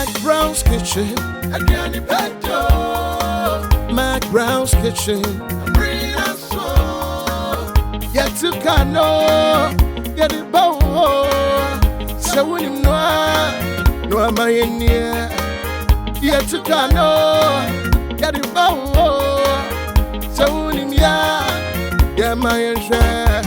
McBrown's kitchen. McBrown's kitchen. Yet to cano, get it bow. So when you know, no am I in here. Yet to cano, get it bow. So when you know, yeah, my share.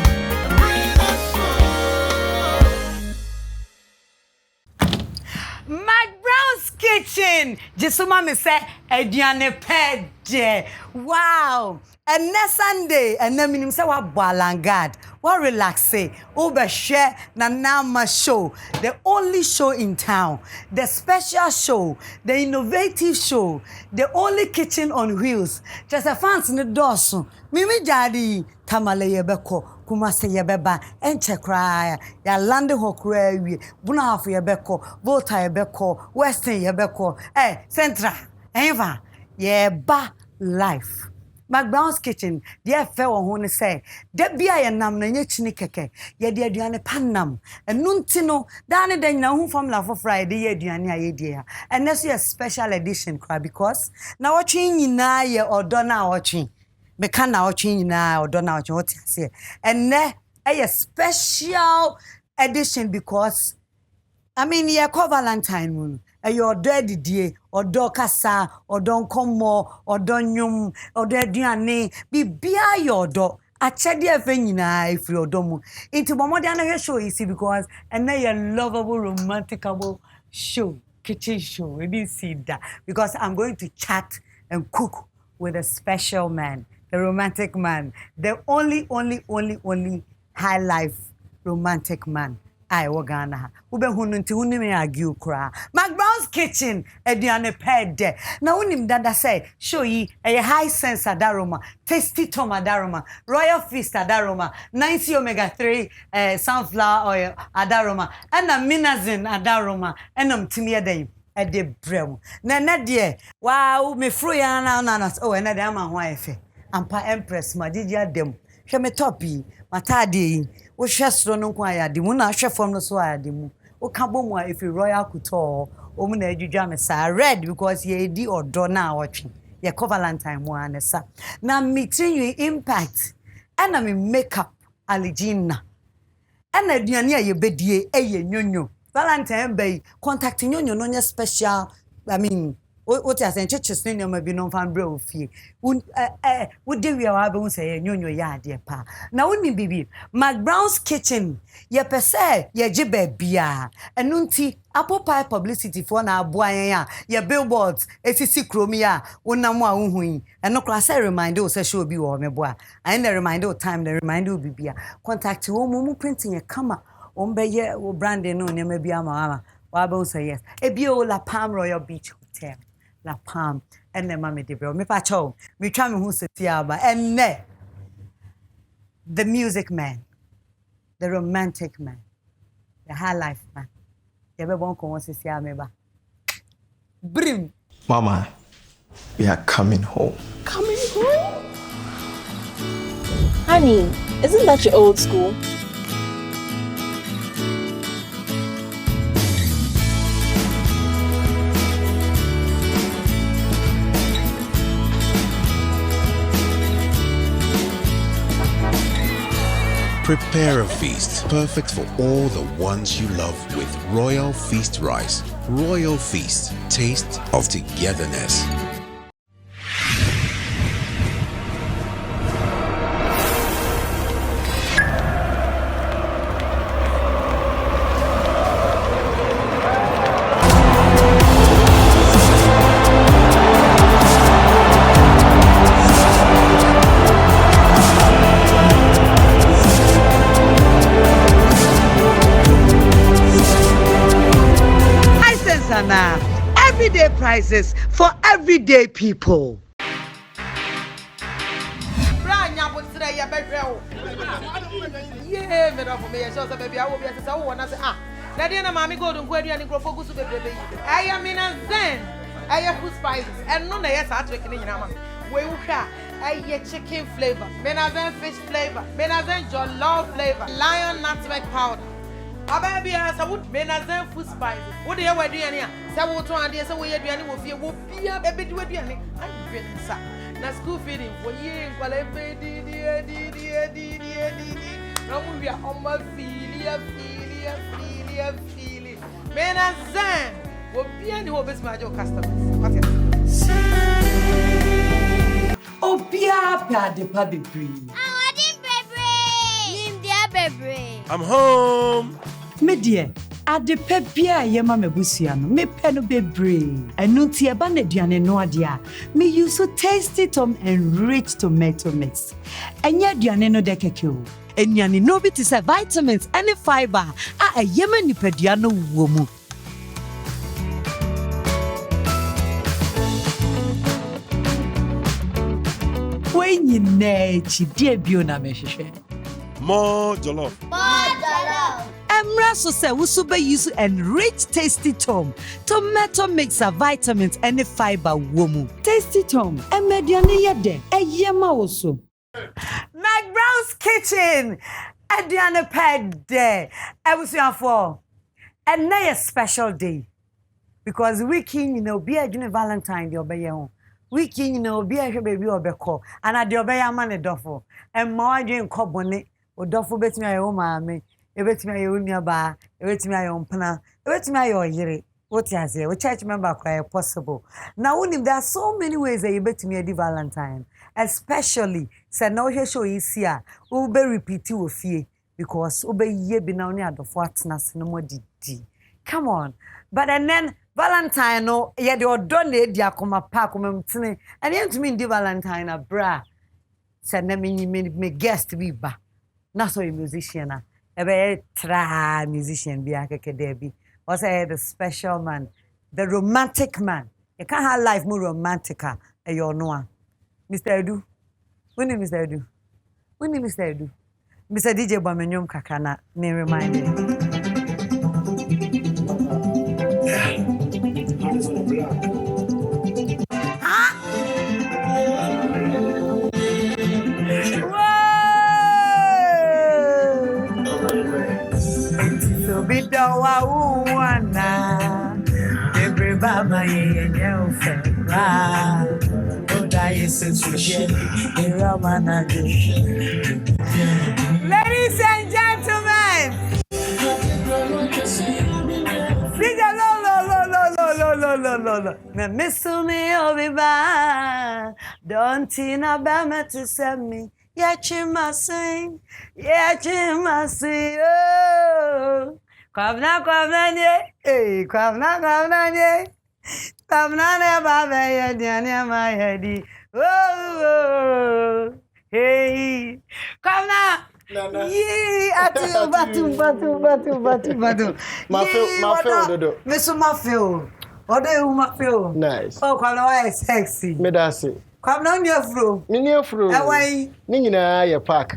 McBrown's kitchen. Jesuma me say Ediane pede. Wow. And next Sunday, and then minim say wa balangad, wa relaxe, over share na nama show, the only show in town, the special show, the innovative show, the only kitchen on wheels. Just a fans in the doorso. Mimi jadi tamale yebeko, kumase yebeba, enche cry, ya lande ho kura buna hafu yebeko, volta yebeko, western yebeko, centra, eva, yeba life. McBrown's kitchen, dear fair one say, Debia and nam na chini keke, ye dear Diana Panam, and Nuntino, Dana den na who from La for Friday, ye Diana idea, and that's a special edition cry because now watching you na ye or donna watching, Mekana watching you na or donna watching what I say, and ne a special edition because I mean, ye call Valentine moon. Your dirty day, or do kasa, or don't come more, or don't yum, or diane, be beer your dog. A chedia venina if your domo. Into Momodiana show, you see, because and now your lovable, romanticable show, kitchen show. We didn't see that because I'm going to chat and cook with a special man, the romantic man, the only high life romantic man. I wagana. Ube hununti hunime agiu kra. McBrown's kitchen ediane pede. Na unim dada say show yi a high sense adaroma, tasty tom adaroma, royal feast adaroma, 90 omega-3 sunflower oil adaroma, and a minazin adaroma, and timia day at the brew. Na dear, wow, me fruya na oh, and I am a wife. Ampa Empress, my didia dem. Shame topi, matadi. O shestro no kwa ya di mu na hwefom no so ya di mu o ka bomu a if royal couture o mu na adwudwa me sa red because ye di odo na awotwe ye Valentine mu anesa na meeting you impact and me makeup allergena and aduane a ye bedie eye nyonyo Valentine bay contact nyonyo no nya special I mean what you say churches ni ma bi no fan bro fie wo de wi a ba hu say nyonyo ya de pa na woni bibi McBrown's kitchen ye pese ye je ba bia enu nti apple pie publicity for na aboan ya ye billboards esisi kromi a wonam a hu hu eno kra say remind o say show bi wo me boa and the reminder time the reminder bibia contact wo mu printing ye kama ombe ye wo branding no nyama bia ma wa ba hu say yes ebio La Palm Royal Beach Hotel La Palm and the mammy de bro. Me pacho, me try me who sit and ne the music man, the romantic man, the high life man. You ever won't come to see me ba. Brim. Mama, we are coming home. Coming home? Honey, isn't that your old school? Prepare a feast perfect for all the ones you love with Royal Feast rice. Royal Feast, taste of togetherness. Everyday prices for everyday people. Yeah, me for me. So baby, I will be as I want to say na dia na mami go don kwadu ani grofo gusu bebrebe yi. Aya mina zen. Aya food spices. And no na yes atwek ni nyina ma. We hwa aya chicken flavor. Mina zen fish flavor. Mina zen jollof flavor. Lion nutmeg powder. Ababy, as I would be as a food spice. What do you wear, Diana? Sawo to and yes, away, Diana will be a bit with Diana. I'm been sat. Now, school feeding for years, while every now we are on my filia. Men and Zan will be any hobbies, my customers. What is Oh, Pia, the public breed. I'm home. Me dear, at the pepia yema me busiano, me peno bebre. And nunti abane diane no adia. Me use so tasty tom and rich tomato mix. And ya diane no dekekyo. And yani no bit is a vitamins and a fiber. A yema ni pediano womu. When you ne chi dear biona me sheshe. More jollof. Emra so say we super use and rich tasty tom. Tomato mix of vitamins and the fiber womu. Tasty tom. E mediane yede. E yema also. McBrown's kitchen. Ediane ped there. I was here for. And now a special day. Because we king, you know, be a Valentine, the obey home. We king, you know, be a baby or beko. And I the obey a man a duffel. And my dream cobonnet. O dofo betimi ayo maame e betimi ayo nuaba e betimi ayo mpana e betimi ayo yire what you say we church member quite possible now there are so many ways that you betimi edi Valentine especially say no show isi a we be repeat wo fie because we be ye bi na oni adofo atena se no modidi come on but and then Valentine no ye de odo na edi akoma pa akoma mtene and you to me di Valentine abra say na me guest bi ba. Not so a musician, a very musician, be a debi. Was the special man, the romantic man. You can't have life more romantic, you know. Mr. Edu, when is Mr. Edu? When is Mr. Edu? Mr. DJ Bamenyum Kakana, may remind me. Bidawa uwana Everybama yenye ufera Oda yesu susheni Iramana Ladies and gentlemen Sija lo Me misumi obiba Don't tina bama to send me Yachimasi oh Kwabena nye Kwabena nye Kwabena ne baba ye diane ma yedi oh hey Kwabena Yee atu batu My feel dodo Miss Mafio Odo you Mafio nice oh Kwabena is sexy me dasi Kwabena nye fro me nye fro awai ni nyina ye park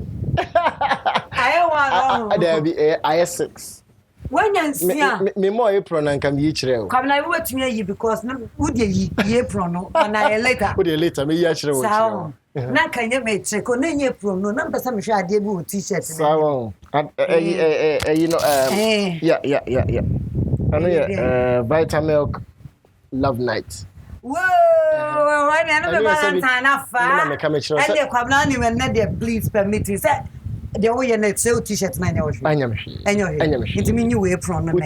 aye one there be aye 6 when you see me more apron and can be chire o Kwabena we wetumi yi because no wo de yi apron no na later wo de later me yi chire wo chire na kan ye me chire ko na nye apron no na mpesa me hwe ade bi wo t-shirt na so you know yeah and Vitamilk Love Night. Whoa, why me no be Valentine afa and the Kwabena ni when na dey please permit me say the way na say t-shirt na nya wo hwe anya me ntimi nyi we apron no na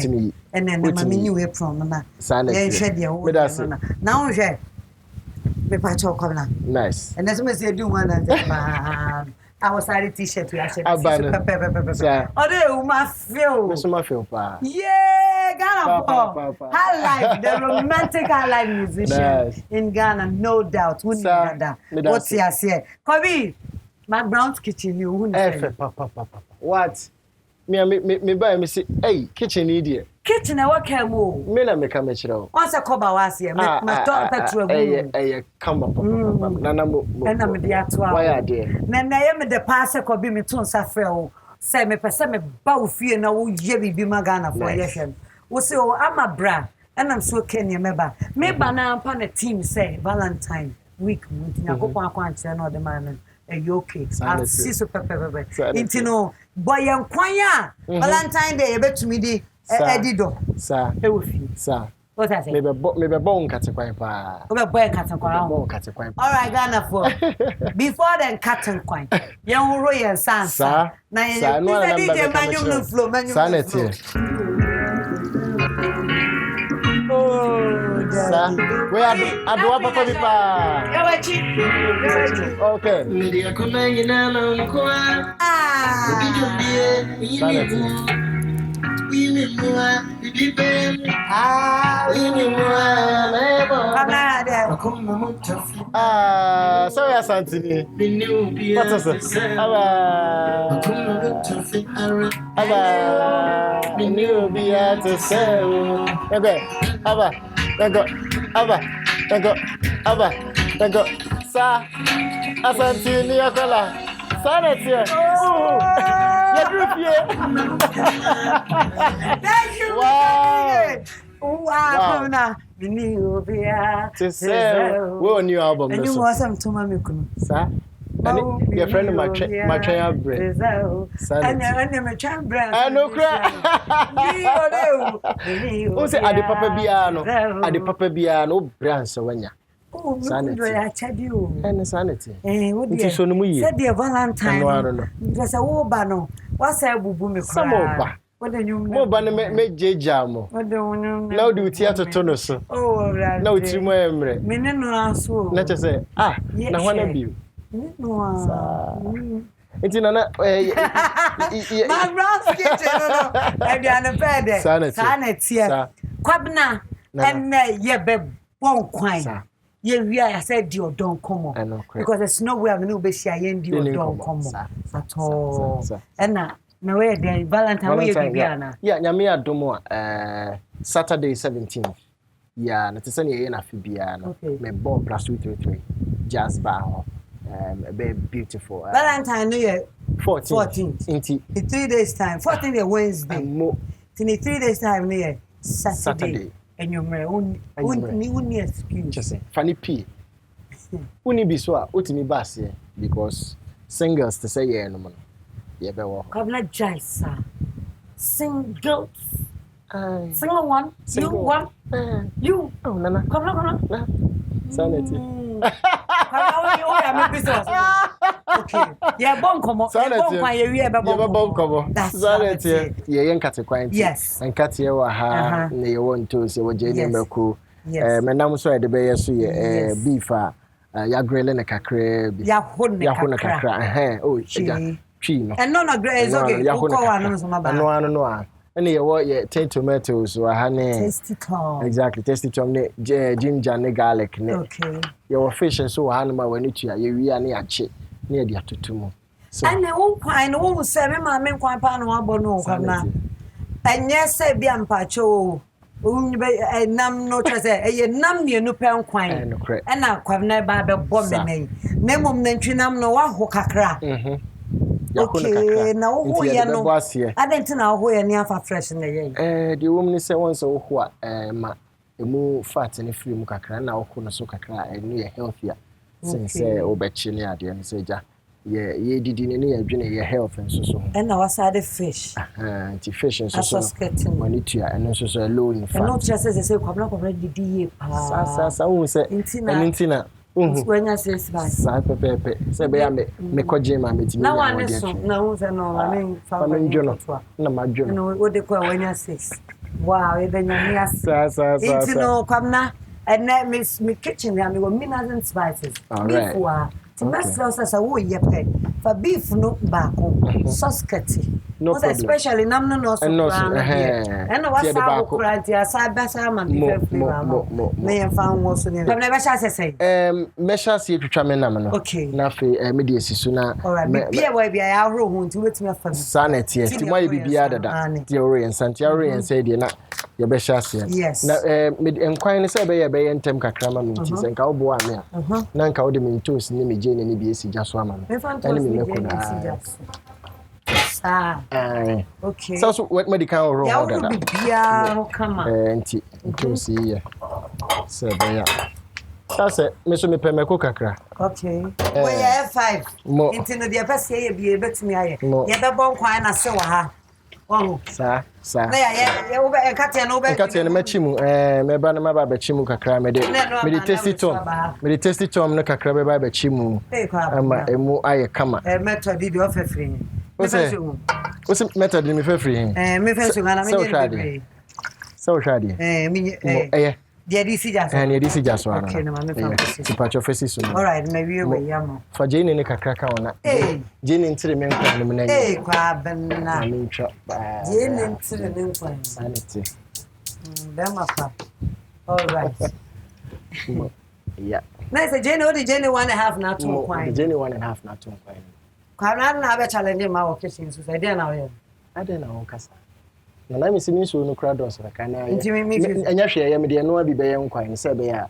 and then na me nyi we apron no na ye hwe de wo na wo hwe me pa cho Kwabena nice and that's me say do one and man I was a t-shirt we actually oh my feel pa yeah Ghana high life the romantic high life musician in Ghana no doubt what's here say Kobe McBrown's kitchen you who say what me buy me say hey kitchen idiot kitchen e what came o me na me come chiro once a cover was here me stop petrol come up nana mo na me dia to why are there na ye me the pass Kobe me to safre o say me pese me ba wo fie na wo ye bibi magana for ye hwem wo say o ama bra and I'm so Kenya meba me ba na ampa na team say Valentine week muti na ko kwa kwanche na o de man okay. Sana I see so pepe. Sana Into no boy and kwanya. Valentine Day ebe me di edido. Sir. E wo fi. Sir. What I say? Maybe bon kate kwan pa. Obe boy cutting kwan. Bon kate kwan. All right, Ghana for. Before then cutting kwan. Yen woro yen sansa. Sir. Na yen. Sir, no This number DJ manual no flow, Sana tie. Oh, Sir. We adwa papa bi pa. Yawachi. Okay. Sana tie. Sorry, Santini. What is it? New beer to sell. Okay, Sir, Santini, Sanity. Thank you. Wow. Wow. Now, the new beer To sell. What new album? and you want some to mommy kun. Sir? Your friend of my train bread. And my train bread. I know cry. Who say Adi Papa Biano? Adi Papa Biano, Brand Sawanya. Oh, Sanity. I tell you. And sanity. What It is on me. said dear Valentine. No, I don't know. There's a war banner. What's a boo? Some over. What do you More banner make J Jamo. What do you know? Now do theatre tonus. Oh, right. No, it's more emre. Minino. Let us say, now one of you. It's in an McBrown's kitchen. I'm the bed. Sanity. Kwabena and ye be one coin. We I said you don't come on. Because there's no way I'm going to be sharing you don't come on at all. And now where the Valentine way be na. Yeah, nyame adomo Saturday 17th. Yeah, na tese ne na fi bia no. Me ball plus 233 jazz bar. Very beautiful. Valentine New Year 14th. In 3 days time. 14th Wednesday. In 3 days time near Saturday. And you're my own excuse. Just say, Fanny P. Uni be so, utimi bass here because singles to say, yeah, no man. Yeah, be walk. Kwabena Jaisa. Singles. Single one. You one. You. Oh, Nana. Kwabena. Sanity. Okay. Yeah, bon komo. Sanity. Bon komo. That's sanity. Yeah, yen kate kwant. Yes. And kate ye wa ha na ye won to se wo je ne mako. Yes. Menam so e de be ye so ye beef ya grele ne kakra bi. Ya hone kakra. Oh, twi no. And no is okay. Ko wa no so maba. No. And ye wo ye take tomatoes wa ha ne. Tasty tom. Exactly. Tasty tom ne ginger ne garlic ne. Okay. Ye wo fish so wa ha no ma wani tua ye wi ani ache ne ye dia totumu. So and won kwan no wo se me ma me kwan pa no abo no kwabena. Enye se bia mpacho unbe nam no trese eye nam ne nu pe kwan. E na kwabena ba be bo me nei. Na mom na ntwinam no wa ho kakra. Okay, na wo ye no. Adenti na wo ye ni afa fresh na ye. The woman say once wo ho ma emu fat ne free mu kakra na wo no so kakra enu ye healthier. Since obechi ne ade ne say ja ye didi ne ye adwene ye health nso so. And na wasade fish. Anti fish nso so. Money tua eno so so low in fat. And not just say kwabena didi ye pa. Sa wo say entina when you say sa pepe say be ya me koje ma metimi na one so na wo say no I mean family na madwo no wo de kwa when you say wow e benya me as sa no kwabena and let me kitchen ya me go minerals and spices beef wa ti best say wo ye pe for beef no baako sauce kati no problem. Especially nam no so and what's our quality aside better man me fan wo so ne never shall say measure see twitwa me nam no okay na fe me de esisu na me bia boy bia ya horo hu nti wetumi afa sanity ti mo ye bibia dada ti ore santi ore en say de na ye be share na me enkwan ne say be ye ntem kakra ma me nti say nka wo bo ame a na nka wo de me toast ni me je ne bi esi jaso ama me ene me ko na okay. So what medical wrong dada. Yeah, come on. Anti to see ya. So there. That's it. Me so me pɛ meko kakra. Okay. We are 5. Into no dia pese ye bi betumi aye. Ye be bon kwan na se wa ha. Oh. Sa. Na ye wo be enkatia no be. Enkatia no machi mu me ba na ma ba bachi mu kakra me de testy tom. Me de testy tom no kakra be ba bachi mu. Ama emu aye kama. Method di ofefri. What's method me fefri? Me fenso na me de. So shadi. Me Dia DC jaso. And DC jaso. Okay, no me fancy. Sipacho fesi so. All right, maybe we yam. For Jane ne kakra ka ona. Jane ntire me nkwa no na. Kwabena. Ani twa. Jane ntire me nkwa. Sanity. Dem apa. All right. Yeah. Nice Jane, what the Jane 1.5 na 2 kwai. Jane 1.5 na 2 kwai. Kwabena na be challenge ma o kitchen so say dey na o. Ade na o kasa. Na mi simi so no krados ra kana ya. Enya hwe ya me de no abi be ye nkwan se be ya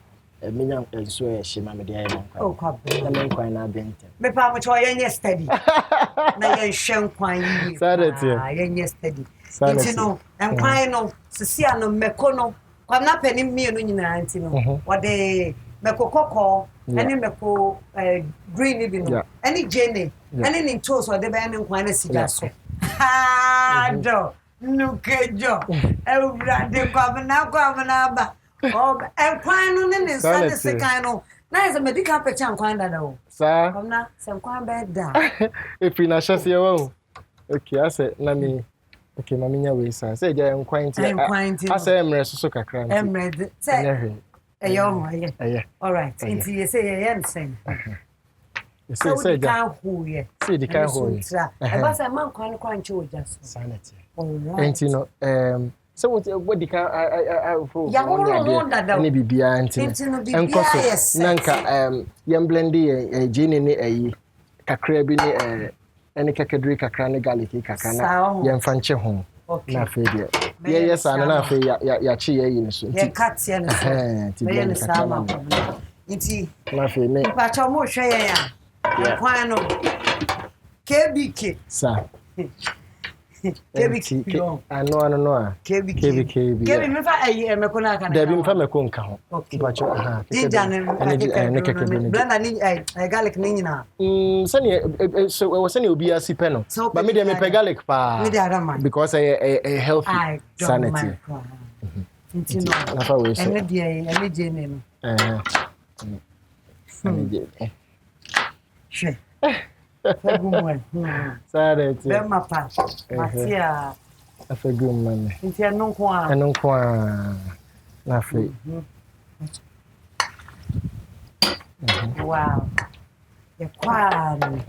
menya enso e hye ma me de ye nkwan. Oh Kwabena. Na me nkwan na bente. Me pa mo cho ye steady. Na ye hwe nkwan yi. Sanity. Ye steady. Sanity no nkwan no sisia no meko no Kwabena pani mienu nyina anti no. Wo de meko kokko ani meko green bi no. Ani jene. Ani ni toast wo de be ani nkwan na siga so. Ha do. Nukejo. Everybody Kwabena ba. Oh, and kwano ne nsa de sekano. Na is a medical picture nkwan da o. Sa. Kwabena se nkwan be da. Efi na hyase ye wo. Okay, ase na mi. Okay, na minya we sa. Say je nkwan ti. Ase emre so kakra. Emre. Say. Eyo aye. Aye. All right. Inti ye say ye nsem. Say kan hu ye. Say di kan hu ye. E ba say man kwan kwanche ojaso. Sanity. All right. Enti no so what di kan ya ho da ni bibia enti enkoso nanka yem blend ye gene ni ayi kakra bi ni ene kakadri kakra ni garlic kakra na yem fanche ho na fe de ye yes ana na fe ya chi ye yi ni so ye cut ye ni so ti ye ni sama nti na fe me pa cha mo hwe ye ya kwan no KBK sa KBK no KBK me fa ayi meko na kana Debi me fa meko nka ho bacho ginger ne keke blender ni garlic ni nyina sani so wasani obi asipe no but me dey me pe garlic pa me dey adama because a healthy sanity ntino na fa we say ene je ne no she Fagumwe. Sanity. Be mapa. Matia. Afagum Nti enonkwa. Enonkwa. Na fe. Wow. Ya kwano.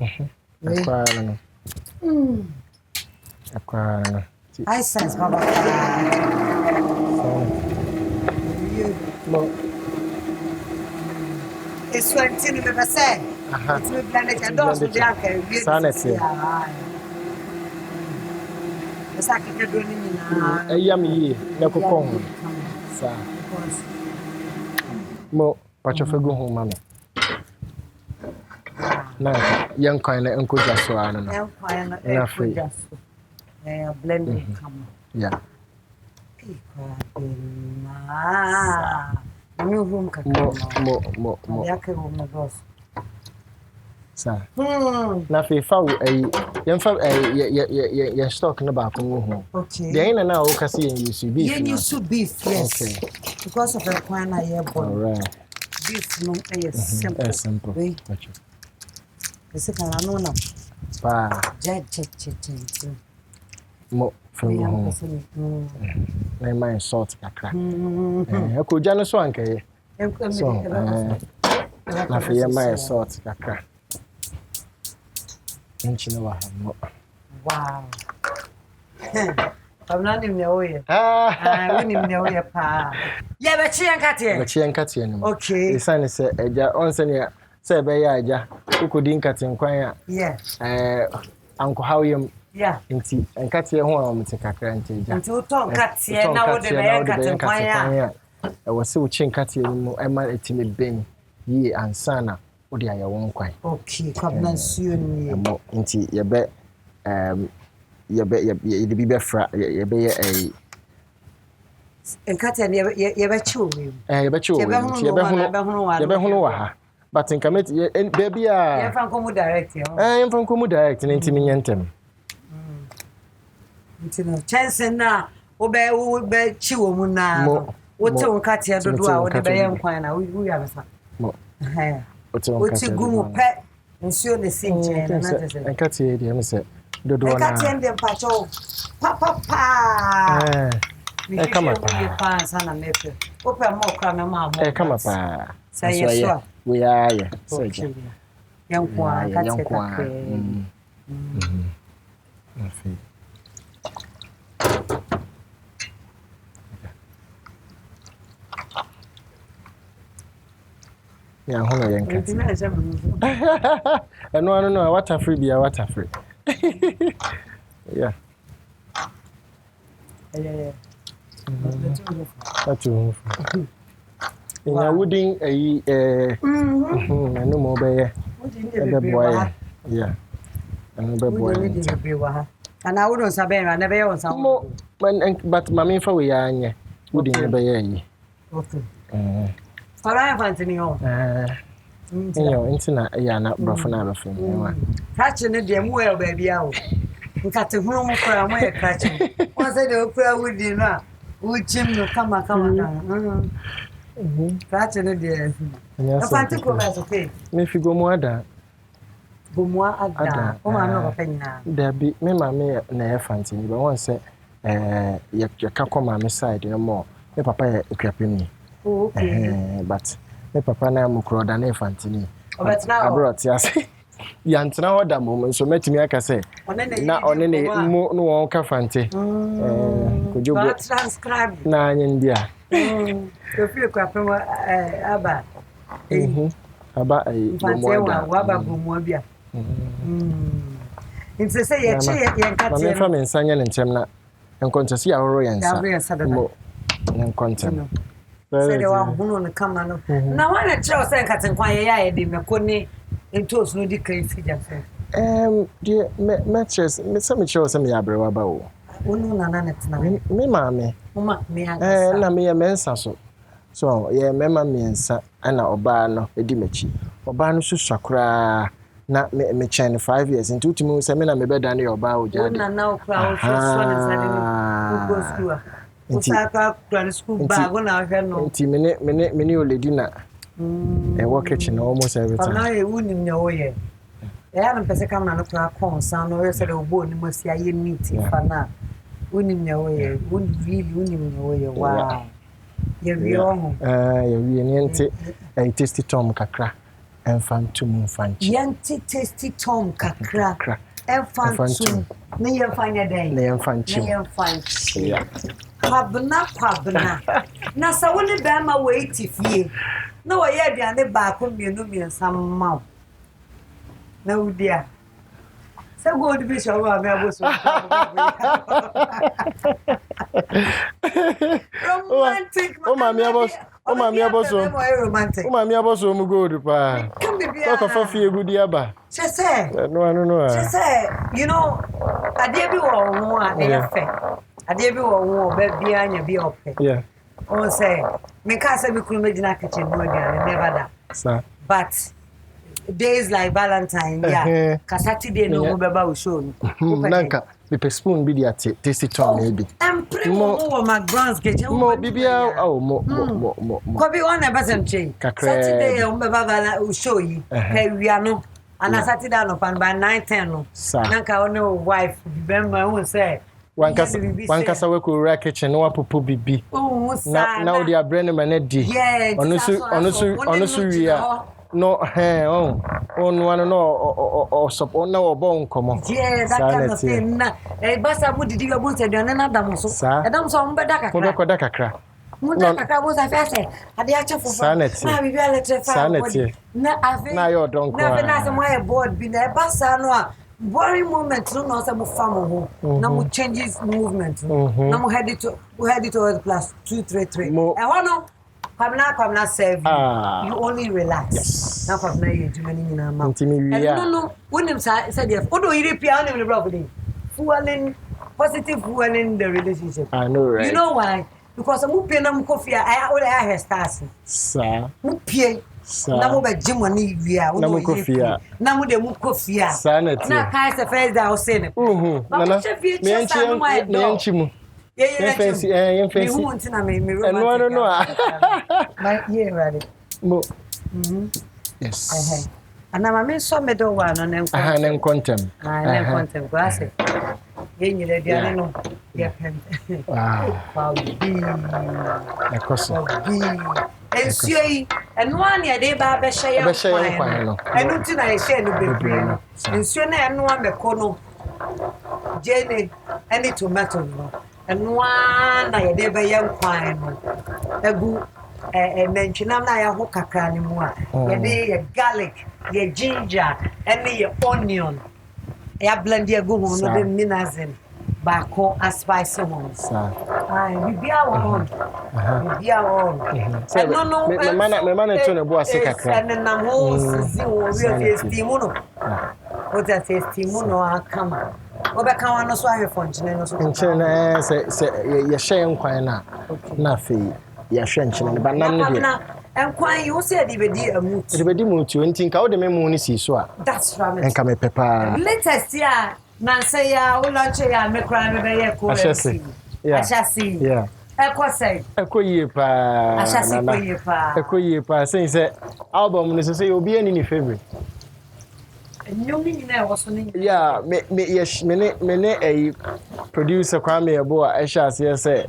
Kwano. Kwano. I sense baba. Mo. Eso ntini me say. It's me blended and those who drink Sanity. Esa ke do ni na. Ayam yi na kokon. Sa. Mo pacho fagu ho mama. Na yan kwan na enko jaso anu no. Yan kwan na enko jaso. Blended come. Yeah. New room Mo. Ya ke room na dos. Sa. Na fe fa yen fa ye stock na ba ko ho. Okay. The ain't na o kasi yen use beef. Yen use beef, yes. Okay. Because of the kwan na ye born. All right. Beef no is simple. It's simple. Gotcha. Ese kana no na. Pa. Je. Mo from home. Na my salt kakra. Ko ja no so anka ye. So na fe ye my salt kakra. Nchina wa mo. Wow. Kwabena ni me oye. We ni me oye pa. Ye be chi enkatie. Be chi enkatie ni. Okay. Isane se eja onse ne se be ya aja. Ukodi nkate nkwan ya. Yeah. Anko hawyem. Yeah. Nti enkatie ho a mte kakra nti eja. Nti uto nkatie na wo de be enkate nkwan ya. E wose wo chi nkatie ni mo e ma etime ben yi ansana wo de aye won kwan. Okay, Kwabena nsuo ni. Mo nti ye be ye de bi be fra ye be ye Nkate ye be chiwo we. Ye be chiwo. Ye be hunu wa ha. But in commit baby ah. Ye fan komu direct yo. Ye fan komu direct ntimi nyentem. Ntino chance na wo be chiwo mu na. Wo te nkate ya dodo a wo de be ye nkwan na wo ya besa. Mo. Wo ti gumu pe nsuo ne sinche na na tese. Nkate ye dem se dodo na. Nkate ndem pacho. Pa. Come up. Open more crime, mamma. Come up. Say yes, we are. Young one, young one. Yeah, hold on, and no, what a free beer, what a free. Yeah. That's you. In a wooding no more by a boy. Yeah. Another boy. And I wouldn't say I never was some more. But mammy for we are wooding by ye. Okay. For I have any home. Internet, yeah, not buffing out of Catching it, dear, well, baby. Got to home for a way catching. Was it a prayer with you now? Would Jim come down? Catching it, dear. I find to go as okay. If you go more than go more at that. Oh, I'm not a penny now. There be me, mammy, never fancy, but once say, you can't come on my side no more. My papa equipping me. Okay. But my papa now mukro than a fancy. But now I brought yes. Yantina order moment so met me aka say na one ne no won ka fante could you transcribe na ndia you feel kwapema aba aba waba gumu bia nti say ye che ye nkate me fa me nsanya ne ntem na enkontase ya horo yansa mo enkontem say de wa hunu ne kama no na wana che o say nkate nkwan ye ya ye de mekoni entos no di crazy jafe dear matches me some show some ya brewa ba wo onu na na netina me mama me na me ya mensa so ye mema mensa ana oba no edi mechi oba no susakura na me chen 5 years into timi se me na me beda na oba o jade na na okra o so na sane no go school usaka kran school ba go na hwe no nti me oledi na work kitchen almost every time. Na e wunim nya oye. Ya na pese kam na no kra kon san no yese de obo ni masi aye meeting fa na. Wunim nya oye, wunim nya oye. Wow. Ye wi o. Ye wi ni ente tasty tom kakra. Enfantum mfanchi. Yenti tasty tom kakra. Enfantum. Ne ye fanya den. Ne enfanchi. Ne enfanchi. Kwabena. Na sa woni be ma wait fie. No, I had the back of me some mouth. No, dear. So go to be sure I was romantic. Oh, mammy, romantic. Oh, mammy, was so good. Talk of a few good yaba. She said, no. She said, you know, I did be all more. I did be all more, but behind you be up. Yeah. Oh, say, me can't say we could imagine a kitchen no again, never that. But days like Valentine, yeah, because Saturday no baba will show. Nanka, the spoon be the tasty tom maybe. And more McBrown's kitchen. More BBL, oh, more. Could one a person change. Saturday, baba will show you. Hey, we are no. And I sat down upon by 9:10. Nanka, no wife, remember, who say. One casa we could rack kitchen, no popo bibi. Now they are brand man di. Honestly, we are no hair on one or support no bone come on. Yes, that kind of thing. A bassa would do your boots and another muscle. I don't saw Mbadaka. Mundaka was a fair. I the actual for sanity. Now you don't go. Never nice and my board be there, bassa no. Boring moment, no, no, some farm. Now we changes movement. Now we head it to plus 233. And one no, Kwabena serve you. You only relax. Yes. Now Kwabena you do many in a month. No. When him said yes, what do you repair on the property? Fueling positive fueling the relationship. I know, right? You know why? because mu pie na mu kofia I would have stars Sa. mu pie na mu be gym ni wia wo no kofia na mu de mu kofia Sa na ti na kai se first day I say ne nana me enchi mu yeah fancy me who want na me romantic no my yeah ready mo yes ana mama so me do wa no ne nko ne kontem ne kontem ko ase ye nyire dia no ye pen wow ekoso ensuo yi eno ani ade ba be hye kwan no enu ti na ye hye no bebre no ensuo na eno ameko no jene any tomato no eno na ye de be ye kwan no egu mentionam na ya ho kakra ni mu a ye de ye garlic ye ginger any ye onion ya blend ye go ho no de minazin bako a spice one sa bibia won bibia won no me man to ne bo ase kakra na ho sizi wo we steam no o ta steam no akama obeka wan no so ahwe fonchine no so nchene se ye hye nkwan na fe ye hwe nchene ba nam ne de enkwan you say de bedi amutu de bedi mutu nti nka wo de me mu ni si so a that's right enka me pepa latest ya na say ya wo launch ya me kra me be ye ko ashasi yeah ekosai ekoyie pa ashasi koyie pa ekoyie pa say album ni say obi ani ni favorite nyomi ni na wo so ni yeah me ne a producer Kwame Ebo a ashasi say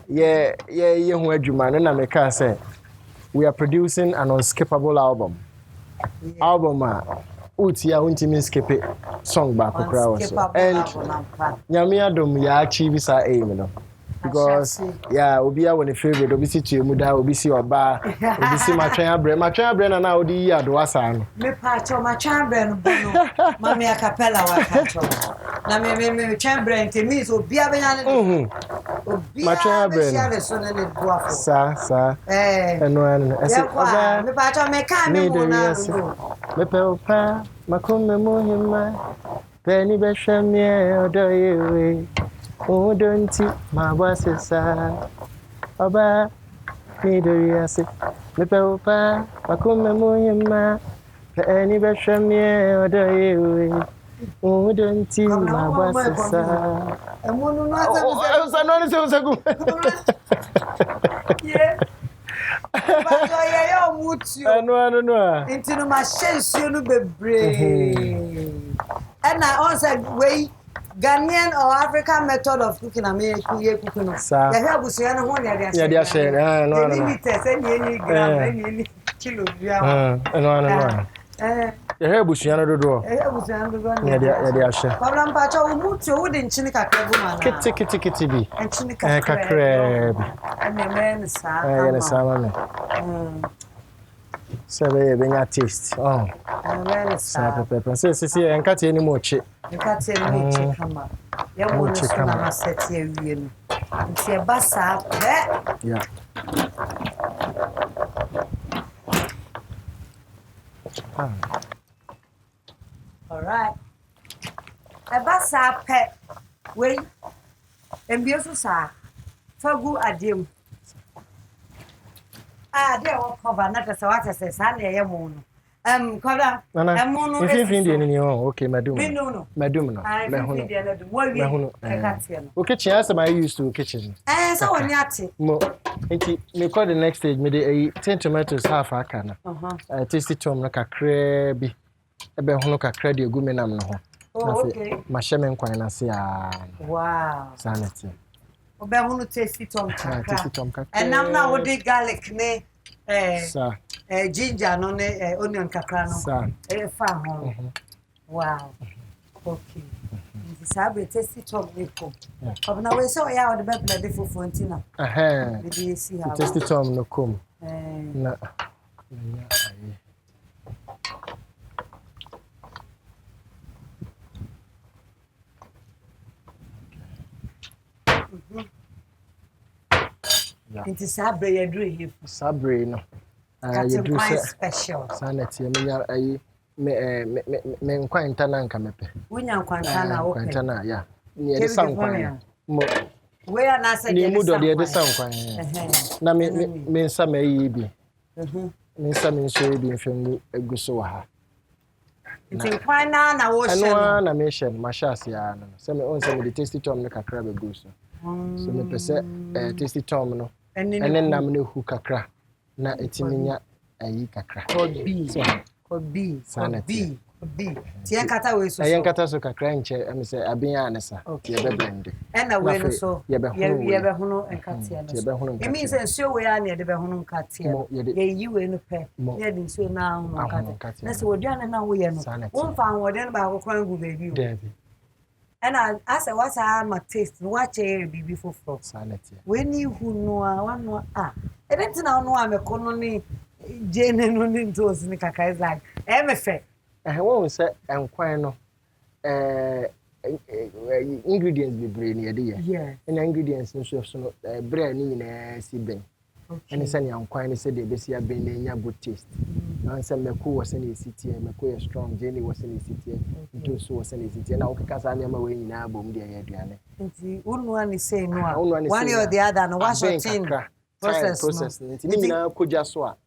ye ho adwuma no na me ka say we are producing an unskippable album utia untimi skip song back prowess and nyame adom ya achieve sa aim no because obia woni favorite obi si tuemu da obi si oba obi si matwen abre na odi yi ado asa no me pa cho matwen abre no bono mami acapella wa ka cho na me chambre ntemi so obia benya ne obia matwen abre no so na ne duafo sa eno ese oba me pa cho me ka me mo na me pe opa makume muhimma peni beshamye odoyewe Udonti mabasesa oba midoriase mepe opa makume muhimma peni beshamye odoyewe udonti mabasesa emunu no asa yeah ba yo mutu no intinu ma shensuo no bebre na on said we Ghanaian or African method of cooking cooking no. Ya have busuya no ho ya dia share no limit say ni gram ni kilo bia. No. Ya have busuya no dodo. Ya busuya no dodo. Ya dia share. Problem pa cha umutu wo de nchini kakra bu mana. Kiti bi. Nchini kakra. Kakra bi. Ana men sa. Ya na sama me. Sabe benya taste. Ana sa. Pepper. Se enkate ni mo chi. Enkate ni mo chi kama. Ya mo no so na aseti awie no. Nti e ba sa pe. Yeah. All right. E ba sa pe. We embio so sa. Fagu adiem. There will cover not as what I say, Sunday, a moon. Cover a moon. Okay, madam. Okay, chance I used to kitchen. And so on yati. Me call the next stage, me 10 tomatoes half a can. Tasty tom like a crabby. A behonoka credit gumenam no. Okay. My shaman quine, I see. Wow. Sanity. Obehunu tasty tom. And now now we did garlic ne ginger no ne onion kakra no. Farm. Wow. Okay. This have tasty tom we come. But now we saw ya the bebe dey for fontina. Did see how tasty tom no come. Na. It is Sabre you do here. Sabre no. You do special. Sanity me nkwanta na nka mepe. Wunya nkwanta na okay. Nkwanta na ya. Ni e san kwan. Mo We are not saying ni mu do de san kwan na me nsa ma yi bi me nsa me nso bi mfengu eguso wa ha nti kwan na wo hye no na me hye ma hye ase ya no se me on se me de tasty tom no kakra be guso so me pese tasty tom no ene nam no hu kakra na etiminya ayi kakra Kobi. Tie kata we so. Ayen kata so kakra nche am say abin ya anesa. Tie be blend. Na we no so. Ye be hunu enkatia no. Ye be hunu. Emi say nsuo we ya na ye be hunu nkatia. Ye yi we no pe. Ye di nsuo na hunu nkatia. Na se woduane na wo ye no. Wo fa wode no ba akokran gu baby o. David. And I say what's my taste? Watch a baby for sanity. When you know one I don't know I'm a colony Jane no into us in the kaka is like MFA. I won't say and quite no ingredients be brain yeah. And ingredients no so bread in seed. And it's any quite said they see a ben in your good taste. And some Meko was in a city and Meko strong Jenny was in a city and so was in a city and now because I am away in our boom dear Adriana. One is saying one or the other and wash your team process. Could just swap.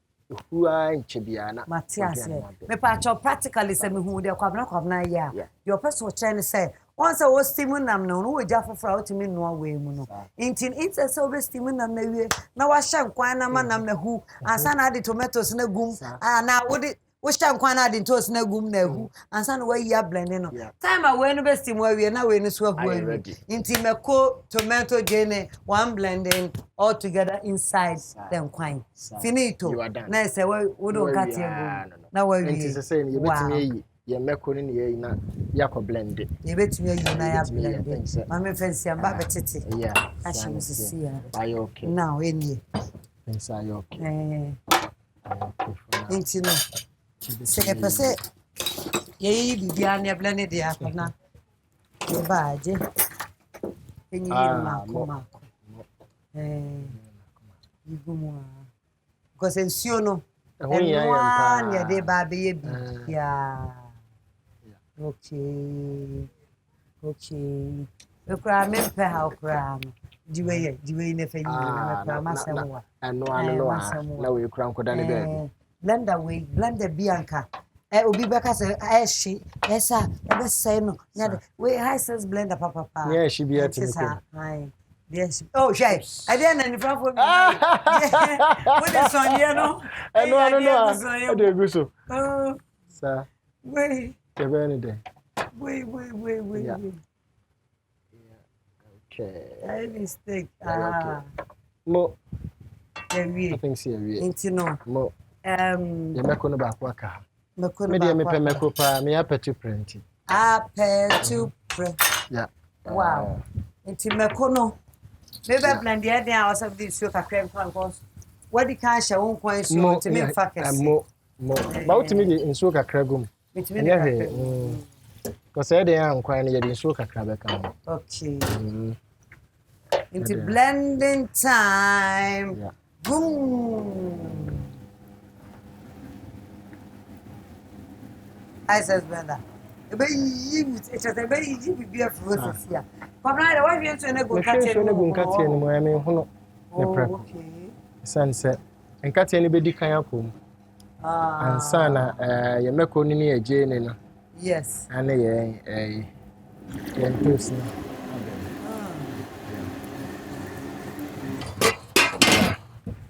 Who are in Chibiana? Matthias, me patch practically send me who they Kwabena Kwabena ya. Your person was trying to say once I was steaming them no we jaffa for out to me no way muno. Intin it's a so steaming them na wa shan kwana manam na hu ansa na the tomatoes na gum na wo shan kwana the toast na gum na hu ansa na we ya blend no. Time away no be steam we na we no so hu intin meko tomato jene one blending all together inside them kwine. Finito. Na say we don't cut here na we intin say you betimi ye meko ni ye na yakọ blend it. You bet me you na ya blend it. Mama fancy am ba betete. Yeah. Ashi see ya. Are you okay? Now any. Things are you okay? Inti no. Say pese ye bibia na blend it ya na. Ye ba je. Enyi ma ko. Igumu. Because ensio no. And ya de ba be ye bi. Yeah. Okay. The crime is how crime. Do we never you know? And no, now we crown could any blend the Bianca. I will be back as she, Essa, ever say no. We high says blender, papa. Yeah, she be at Yes. Oh, shy. I didn't any problem. What is on you know? I know. I do so. Oh, sir. Wait. Any day. Wait. Yeah. Okay. I mistake. Mo. I think see we. Intino. Mo. You make on back work. Media me pemeko pa me apetu print. Apetu print. Yeah. Wow. Intimeko no. Maybe blend the idea or something so kakra because what the cash won coin so to me focus. Mo. About me in so kakra gum. Because I am quite near the sugar crab. Okay. Into blending time. Yeah. Boom. I says, Brenda. It's a very be a process here. But now, why you to go cut it? Okay. Sunset. And cut anybody can come. And sana, you make only near Jane. Yes. And person.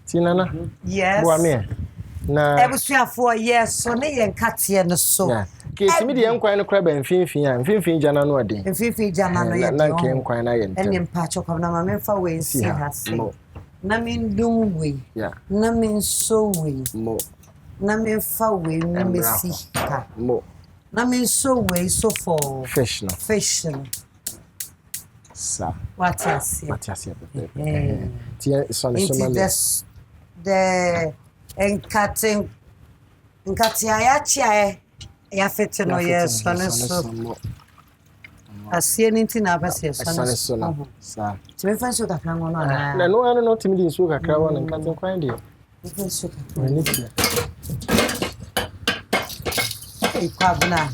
Tinana? Yes. Boame. Na I was here for years, so they and Katia no so. Case me the enquire crab and fin jana no day. And Fifi Jana no came quite and in patch of Nama for way see her say. Namin doom way. Yeah. Namin so way. Mo. Namin far way, Missy. Mo. Namin so way so for fish no. Fish no. Sir. What I say? The and cutting Ayachi. Ya fit no yes, so. I see anything I pass yes, son. Sir. To me, fancy that I'm on. No, I don't know to me in sugar crown and cutting quite dear. Kwabena.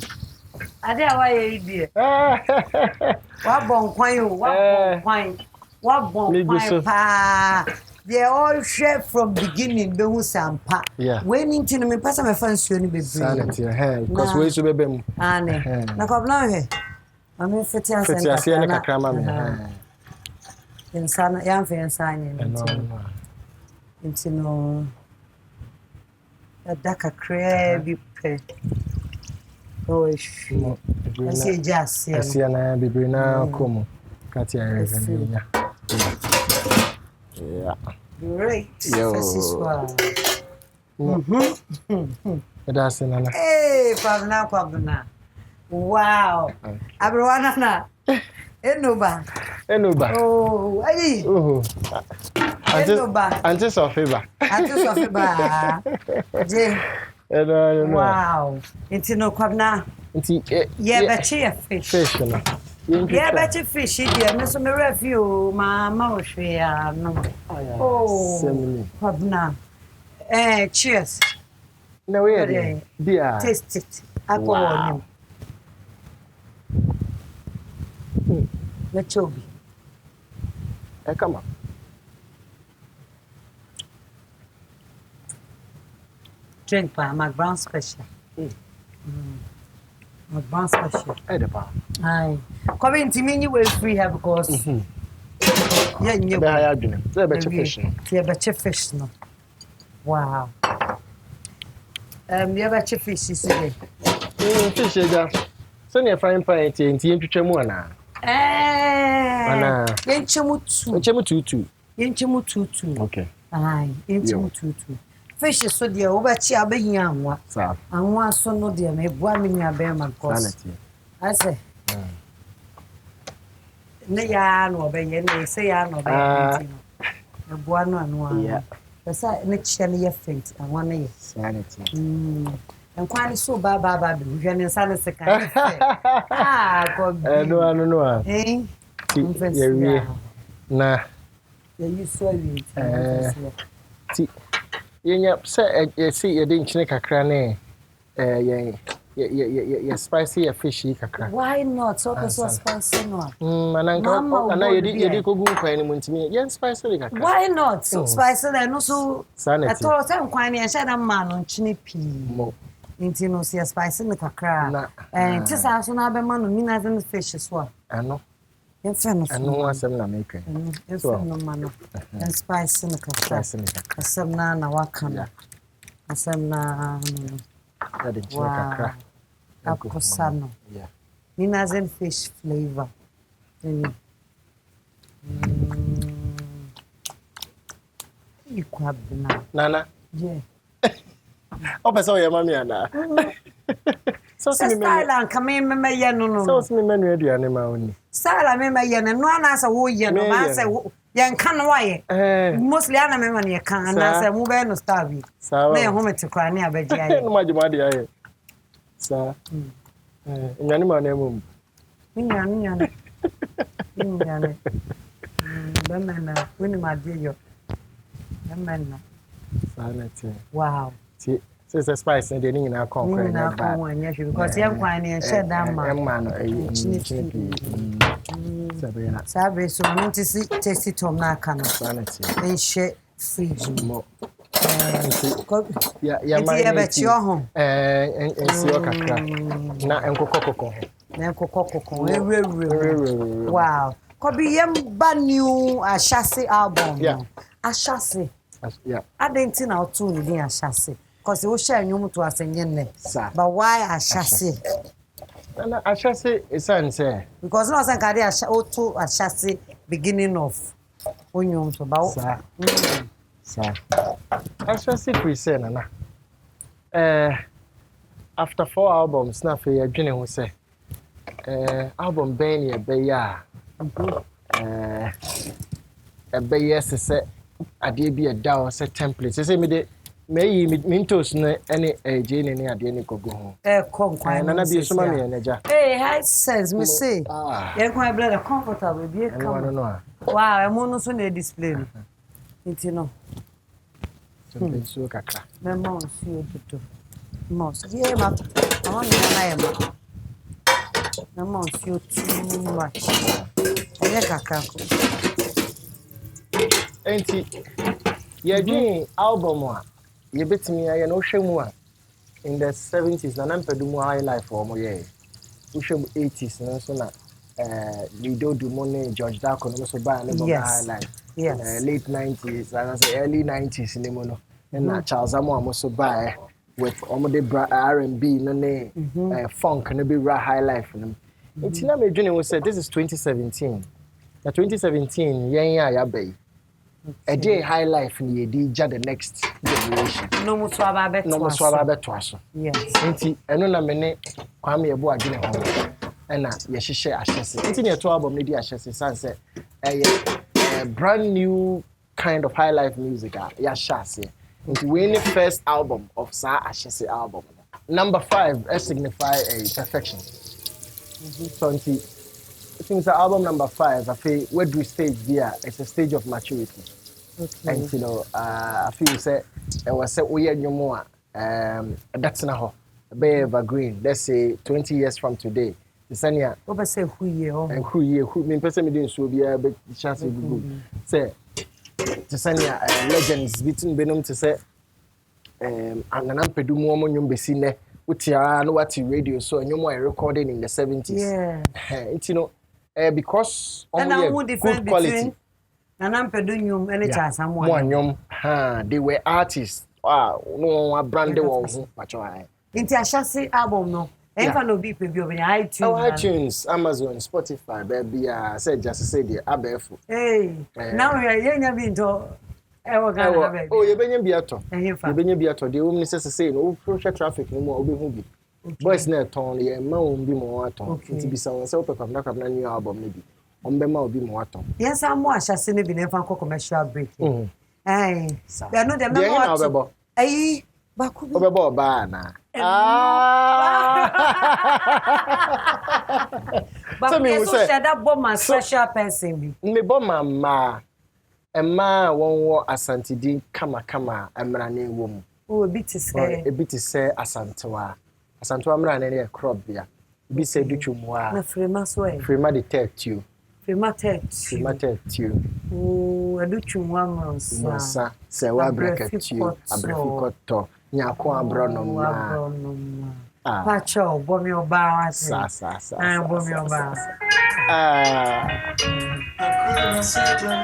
I dare why you dear. What bon quine, what quine. What bomb pa? They all share from beginning. Be who sampa. When into me pass my fancy any baby. Sanity, because we should be them. Ane. Na kwabna he. Mami fiti asen na kakrama me. Insana yamfe insani. Intino. Daka crabby pe. Oh, sure. I see just. I see na bibi na komo. Katia revenue. Yeah. Great. That's Nana. Hey, Kwabena. Wow. Abrowana. Enoba. Oh, hey. Enoba. Auntie Sofiba. Wow. It's no Kwabena. Yeah, but you fish. Yeah, but you fish, dear. Miss me review, Mamma. Oh, Kwabena. Cheers. No, we dear. Taste it. I go on. Let's go. Come on. Drink by McBrown's special. McBrown's special. Aye. Come in to me, you will free her because. Yeah, you better fish. Yeah, better fish. No. Wow. You better fish, is it? Fish, so near frying pan, and tea to Chemona. Yenchemutu. Okay. Aye, yenchemutu. Fish is so dear, over chia be young. And one so no dear, may boil me a bear my cost. I say, Nayan or Bayan, say, I know, a one and one. Yeah. The side next year faint and 1 year. Sanity. And quite so bad, you can send us a kind. God, no. Eh? Nah. You saw it. See, you didn't check a crane. Yeah, spicy fishy kakra. Why not? So spicy no. And I did go for anyone to me. Yes, spicy kakra. Why not? So spicy and also sanity. I told them quite and said a man on chinipi. Into no see a spicy in the kakra. And just as soon as a man on me as fish as well. I know. In fairness, I know what's making. No man and spicy in the kakra. Some nana wakana. Some na. Wow. Apple yeah. Minazin fish flavor. Kwabena. Nana. Yeah. Oh, but so your mommy and so style come in me no. So me menu the animal only. Style me no answer wo ye no man say yan kan why. Mostly ana me man ye kan na say mu be no star bi. Na ye home te kwa ne abaji aye. No majuma de aye. Sa. Nyani ma na mum. Nyani. Bemana wini ma de yo. Bemana. Sanity. Wow. See, so it's a spice and they need na conquer na bad. Because yan kwa ne share that man. Man chinipi. Sabe so me taste tom na aka no. Sanity. And share fridge mo. Yeah, my bet your home. And see your kakra. Na enkokoko. Na enkokoko. Wow. Kobi yem ba new Ashase album. Yeah. Ashase. Yeah. I didn't know to ni Ashase. Because you share nyum to asenye ne. But why Ashase? Na Ashase is answer. Because no san carry to Ashase beginning of onyum to ba. Sir. Ashase present na. After 4 albums na fe adwene ho say. Album ben ye be ya. Be yes say ade bi da o say template. Say me de me mintos na any je ne ade ne kogo ho. Konkwan na bi so ma me na ja. High sense me say. Ye kwa blood comfortable be come. Wow, e mo no so na display no. Nti no. So kakra. Me mo si oduto. Mo ye ma. I want na ya ma. Me mo si too much. Ye kakra ko. Enti ye dream album a ye betimi ya no hwemu a in the 70s na nampedu high life for mo ye. Uhwem 80s no so na Lido Dumone George Darko no so ba na high life. Yes. Late 90s and say early 90s ni mo no. Na Charles Amo so ba with omode R&B no ne funk no be high life no. It's na me dream we said this is 2017. Na 2017 yen ya bay. A day high life ni di ja the next generation. No mo so aba beto aso. Yes. Nti eno na me ne Kwame Ebo adwene ho. Na ye hihye ahyese. Nti ne to album ne di ahyese sanse brand new kind of high life music ya shase. Nti we the first album of sa ahyese album. Number 5 signify a perfection. So nti I think it's album number 5. I feel where do we stage there? It's a stage of maturity. Okay. And you know, I feel say it was say we no more. That's now be evergreen. Let's say 20 years from today. Sanya. What say who ye? And who me person me didn't so be a bit chance to go. Say Sanya legends between Benum to say and an ampedu mo nyum besi ne. Utia no what radio so nyum were recording in the 70s. Yeah. It's you know because good quality. And I'm pedunium and it's someone. They were artists. No one branded one. Into a chassis album, no. And for no be preview iTunes, Amazon, Spotify, baby. I said just say the abefu. Hey, now we are young been to. Oh, you've been beato. You've been beato. The woman says the same. Oh, social traffic no more. Be boys net on the amount be more at all. To be someone so Kwabena new album maybe. Ombema obi mo aton. Yes, I'm more chassis ne bi ne fan commercial break. They know them no what. Eh, baku bi. Obebo ba na. But me so share that bomb my special person bi. Me bomb ma Emma won wo asantidi kama emra ne wom. Oh, a bit to say asantewa. Asantewa mra ne crop bia. Bi say duchumwa. Na frema so e. Frema detect you. Frema detect you. Oh, duchumwa msa. Se wa bracket you. Abrefikoto. Nyako abrono ma. Pacho bomi oba sa. Bomi oba.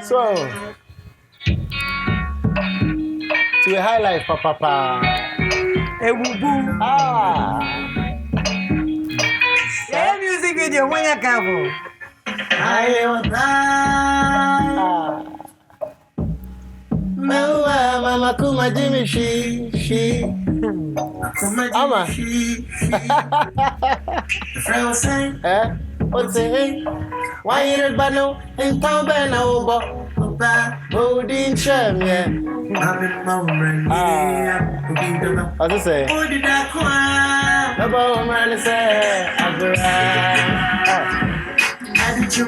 So to a high life papa. Ebubu. Yeah, music video when you come. Mama kuma Jimmy she. Ama. The friend was saying, what's it? Why you not bano in Kwabena Kwabena? Bodin Chem, yeah. What's it say? What did I cry? About man say, I did you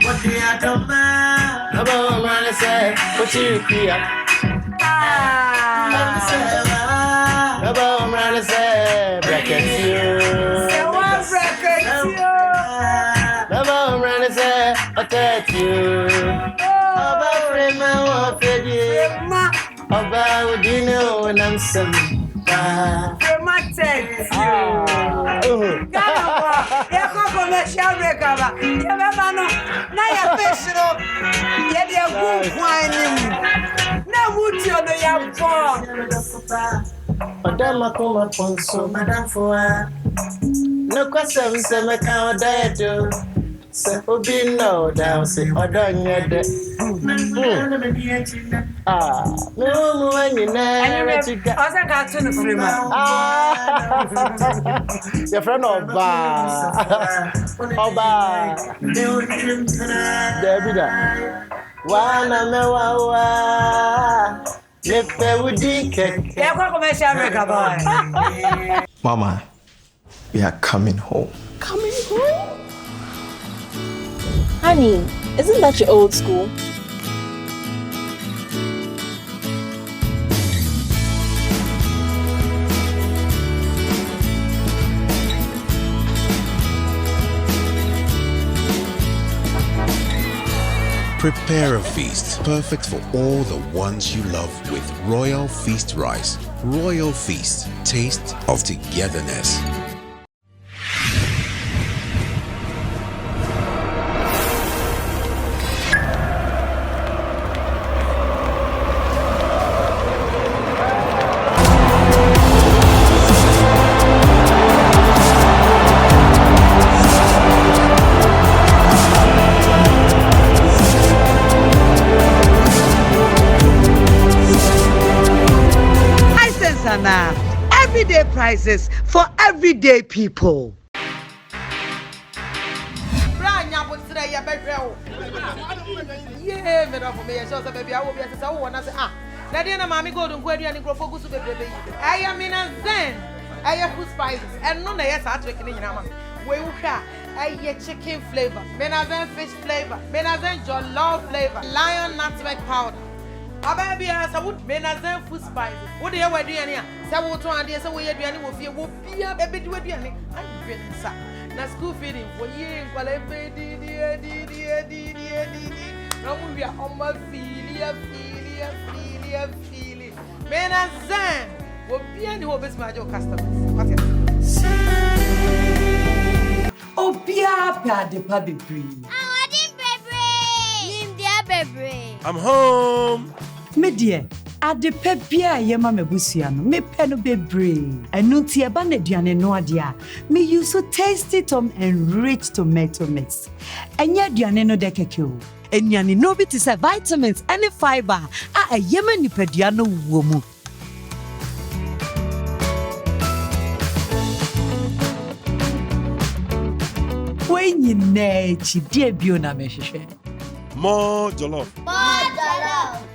what do I come about man say, what you fear? About man say, bracket you. About man say, attack you. About friend man what fed you. About dinner when I'm some. Madame Akoma Ponso, Madame Foa. No question, say, my cow died. Say, Obi, no, down, say, or done yet. No, when you never got to the frame. Your friend Oba, Debbie, one Mama, we are coming home. Honey, isn't that your old school? Prepare a feast perfect for all the ones you love with Royal Feast rice. Royal Feast, taste of togetherness. Everyday prices for everyday people. Yeah, me don't for me. So baby, I will be as I want to say that dinner mommy go to Kwabena and focus to baby. I am in a zen. I have food spices and none of us are taking in your we will have a chicken flavor, Menazen fish flavor, Menazen jollof flavor, lion nutmeg powder. Baby, I would Menazen food spices. What do you want to do here? So, what one day, so we are doing with you, will be a bit with you and been inside. Now, school feeding for you, while I pay no, we are on my feeling. Menazen will be any of his major customers. What is Oh, Pia, the public breed. I'm home. Me dear, at the pepia yema mebusiano, me peno bebre. And nunti abane diane no adia. Me use so tasty tom and rich tomato mix. And ya diane no dekekyo. And yani no bit is a vitamins and a fiber. A yema ni pediano womu. When you nechi dear biona meshe. More jollof.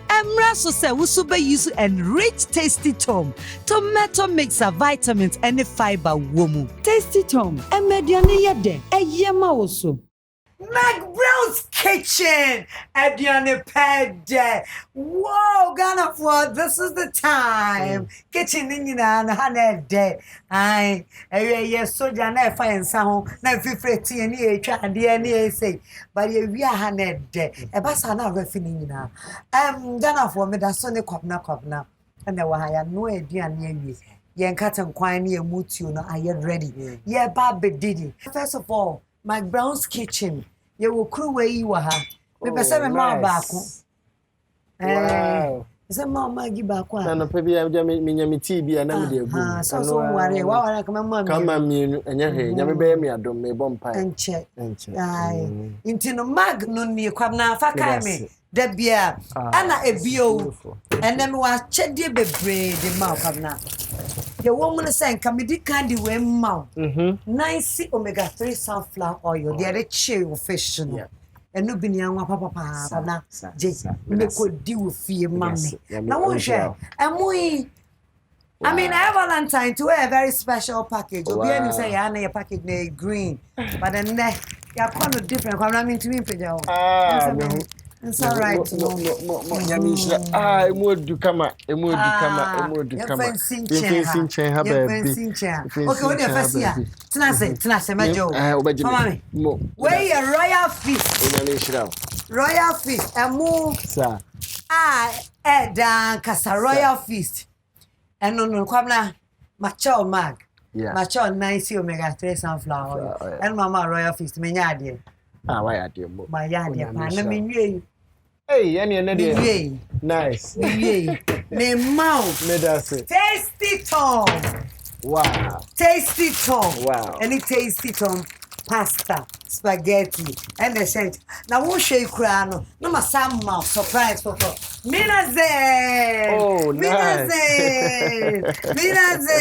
Emra so say we super use and rich tasty tom. Tomato mix of vitamins and fiber womu. Tasty tom. Emediane yede. Eyema also. McBrown's kitchen. Ediane pede. Whoa, Ghana for this is the time. Kitchen in na hane de. Ai, yes so jana fine saho na fifreti ani etwa ade ani say. But ye wi hane de. E ba sa na refini na. Ghana for me da so ne kwabena. And wa haya no aduane awie. Ye nkata nkwan ne emutuo no aye ready. Ye ba bedidi. First of all, McBrown's kitchen. You will crew where you are. We be say me ma baako. Wow. Say ma gi baako. Na no pe bia me nya me tea bia na me de agu. So ware wa ware kama ma. Kama mienu enye he nya me be me adom me bom pai. Enche. Ai. Inti no mag no ni kwabna fa kai me. Da bia ana ebio. Ene me wa chede bebre de ma kwabna. The woman saying, "Can we do candy we mouth? Nice omega-3 sunflower oil. The other chill fish, and no binya papa na je me could do with fear mommy. Now one share. And we I mean, I have Valentine to a very special package. Obi any say ya na your package na green. But then ya kind of different. I mean to me page. It's all right. No. Emu kama. Okay, what the first year? Tnase, Majo. Mama, where your royal feast? Royal feast. Emu. Sir. Dan kasa royal feast. And no, kwabna macho mag. Yeah. Macho nice omega-3 sunflower oil. And mama royal feast me nyade. Why are you? My yade. Na me nwie. Hey, any nice. Me mouth. Me that's it. Tasty Tom. Wow. Tasty Tom. Wow. Any tasty Tom pasta, spaghetti, and the scent. Now who shake crano? No ma some mouth surprise for. Minaze. Oh, nice. Minaze.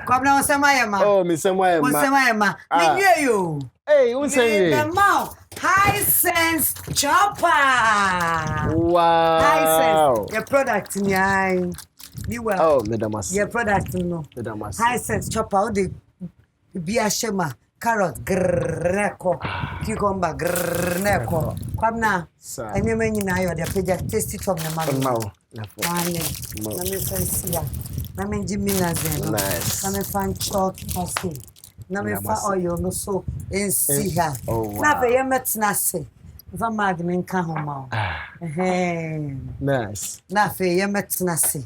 Kwabena Kwabena. Oh, Miss Samuel. Me you. Hey, who's saying? The mouth. High sense chopper. Wow. High sense. Your product in your eye. Oh, Medamas. Your product no. Medamas. High sense chopper. The beer shema. Carrot grrreko. Cucumber grrreko. Kwabena. And you mean now you're the page tasty from the man. Let me fancy ya. Let me Jimmy Nazen. Nice. Let me find chalk. Na me fa oil no so ensi ha Oh wow. na be ye metina se Fa magnin ka homa. Nice. Na fe ye metna se.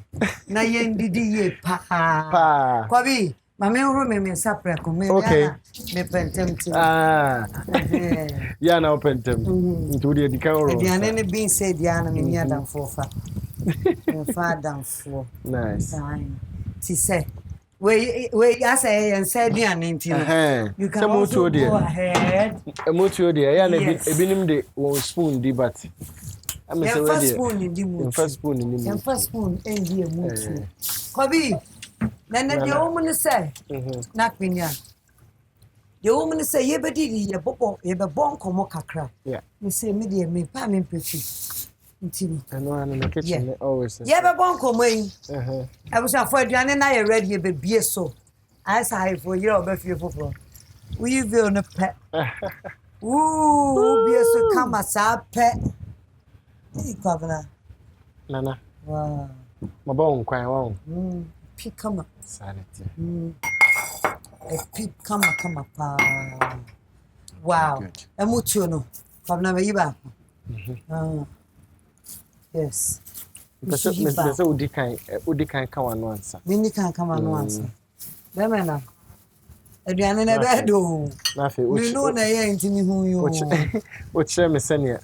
Na ye ndidi ye pa. Pa. Kwabi, mama uru me sapre ko me Okay. me pentem ti. Yeah, now pentem. Into the account. Aduane ne bin se dia na me nia damfo fa. Me fa damfo. Nice. Ti say we I say and say aduane nti. You can also go ahead. Emotion there. Yeah, ebinim de one spoon di but. I'm say first spoon in the mood. First spoon in the mood. First spoon in the mood. Kwabi, na the woman say, nak pinya. The woman say ye bedi ye bobo ye be bon komo kakra. Yeah. Me say me dey me pa me pefi. Ntini. I know in the kitchen always. Ye be bon komo yi. I was afo aduane na ye ready ye be bie so. I say for ye obefie fofo. We feel no pet. Ooh, bie so kama sa pet. Hey, Kwabena. Nana. Wow. My bone cry on. Pick come up. Sanity. A pick come up. Wow. A mucho no. Kwabena me yiba. Yes. Because Udi can come on once. Mini can come on once. Demena. Aduane na be do. Nothing. We know na ye ntimi hu yo. What share me senior?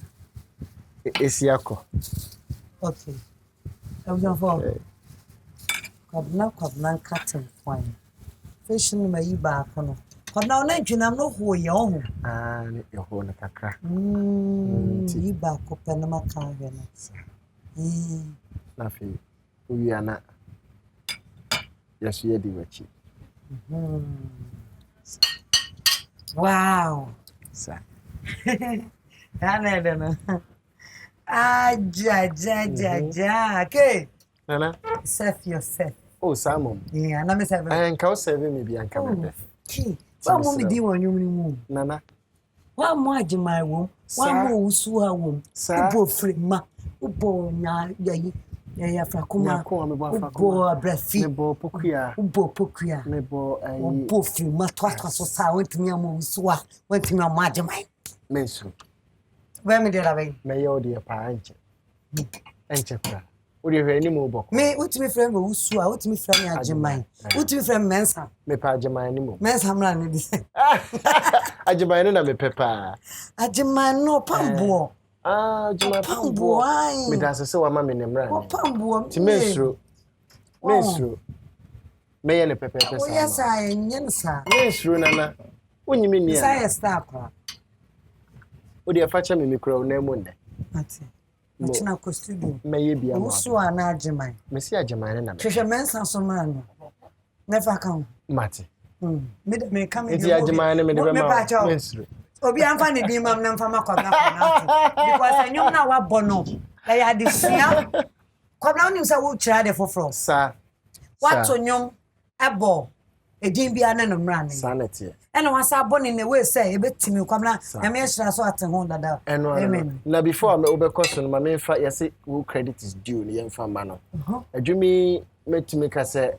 Esiako. Okay. I'm going for Kwabena cutting fine. Fish in my back on. Kwabena na dwunam no ho ye ho. Ne ye ho na kakra. Yi back up na maka he na. Na fi uyi ana. Yesu ye di wachi. Wow. Sa. Ana dana. Ja. Okay. Nana. Serve yourself. Oh, Simon. Yeah, na me serve. And can serve me be anka me. Ki. Wa mo me di won yum ni mu. Nana. Wa mo agimai wo. Wa mo usu ha wo. Ubo frima. Ubo nya yayi. Ya frakuma. Ubo abrafi. Mebo pokuya. Ubo pokuya. Mebo ubo frima twa so sa wentimi am usu a. Wentimi am agimai. Mensu. Where me dey la bay? Me yo dey pa anche. Anche pra. Wo dey hwe ni mo boko. Me utimi frame we usu a, utimi frame agimai. Utimi frame mensa. Me pa agimai ni mo. Mensa mra ne di. Agimai no na me pepa. Agimai no pambo. Agimai pambo. Me da se wa ma me ne mra ni. Pambo. Ti mensu. Me ye ne pepe pesa. Oh yes I nyensa. Mensu nana. Wonyimi ni. Sa ya start kwa. Odi afacha me mikro na emunde. Ati. Machina ko studio. Meye bia ma. Usu ana agimai. Me si agimai na me. Hwehwe mensa so mra no. Never come. Mate. Me come Iti agimai na me de be ma. Mensu. Obi amfa ne din mam na mfa makwa na because anyum na wa bono. E ya de sia. Kwabena onim say wo kira de foforo. Sa. What onyum ebo. Edin bia na no mra ne. Sanity. Ena wasa boni ne we say ebetimi Kwabena na me hira so aten ho dada. Amen. Na before me obekɔso no ma me fa yesi wo credit is due ne yemfa ma no. Adwumi metimi ka se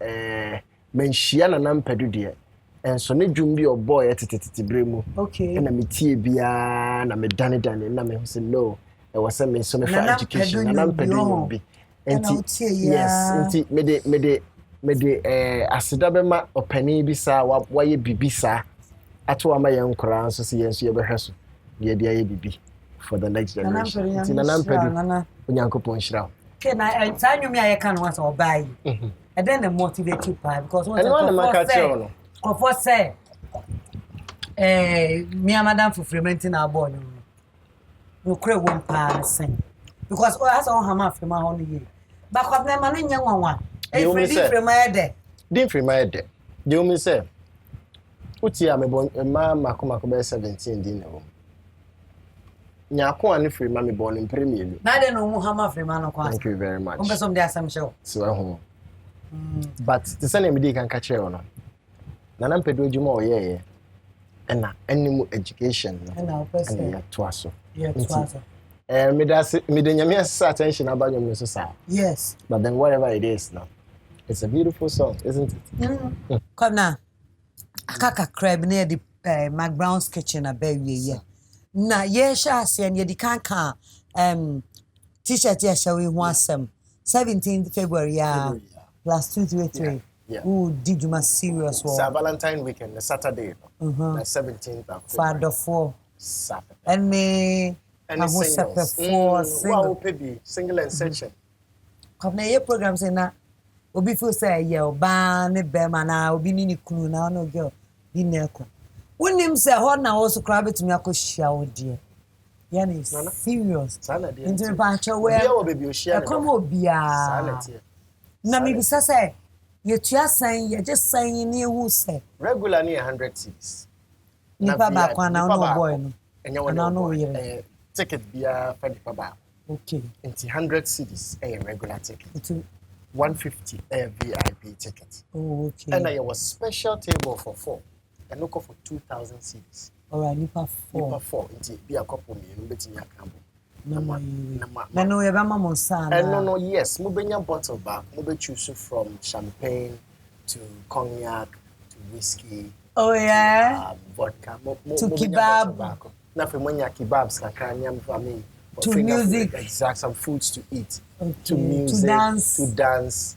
manhia na nampadu de. Enso ne dwum bi oboy etetete bremu. Okay. Na metie bia na me dane na me say no. E was me so me fa education na nampadu bi. Enti yes, enti me de aseda be ma opani bi sa wa ye bibi sa. Ato ama ye nkora nso se yenso ye behweso ye dia ye bibi for the next generation. Tina nampadu onyankopon hira. Okay, na anyu me ayeka no wasa obai. And then the motivate you because what I say me and madam for frementing our boy no kre won pa sen because as on hama frema ho no ye ba Kwabena ma no nya nwanwa e frema ede din frema ede de o mi say uti a me bon ma makoma ko be 17 din no nya ko an frema me bon premier na de no mu hama frema no kwa. Thank you very much. Umbesom de asam show so ho but the same me dey kan ka kire no na nampedo adwuma oyeye ena animu education na person ya toaso yeah toaso me de nyame attention about you so sa yes but then whatever it is now it's a beautiful song isn't it? Kwabena akaka crab near the McBrown's kitchen abawie ye na yesha ase and yedi kanka t-shirt ya shawe ho asem 17th February ya plus 2 to 3. Yeah. Who did you my serious one? It's Valentine weekend, the Saturday. The 17th of February. Father 4. Saturday. And me and singles. Wow, baby, single and section. Come na your program say na obi feel say yeah oba ne be ma na obi ni kunu na no girl bi na ko. Wonim say ho na wo so kra betumi akohia wo de. Yeah, is serious. Into Pancho where come obia. Na me bisa say you saying you just saying you who say regularly 100 cedis. Nipa ba kwa na no boy no. Enya no ticket bia for the baba. Okay. Into 100 cedis a regular ticket. 150 a VIP ticket. Oh, okay. And there was special table for 4. And look for 2,000 cedis. All right, Nipa 4. Nipa 4. Into be a couple me betting your cambo. No, you have mama son. No, yes. Mubenya bottle back. Mube choose from champagne to cognac to whiskey. Oh yeah. Vodka. To kebab. Na for mwenya kebabs kakanya mfami. To music. Exact. Some foods to eat. Okay. To music. To dance.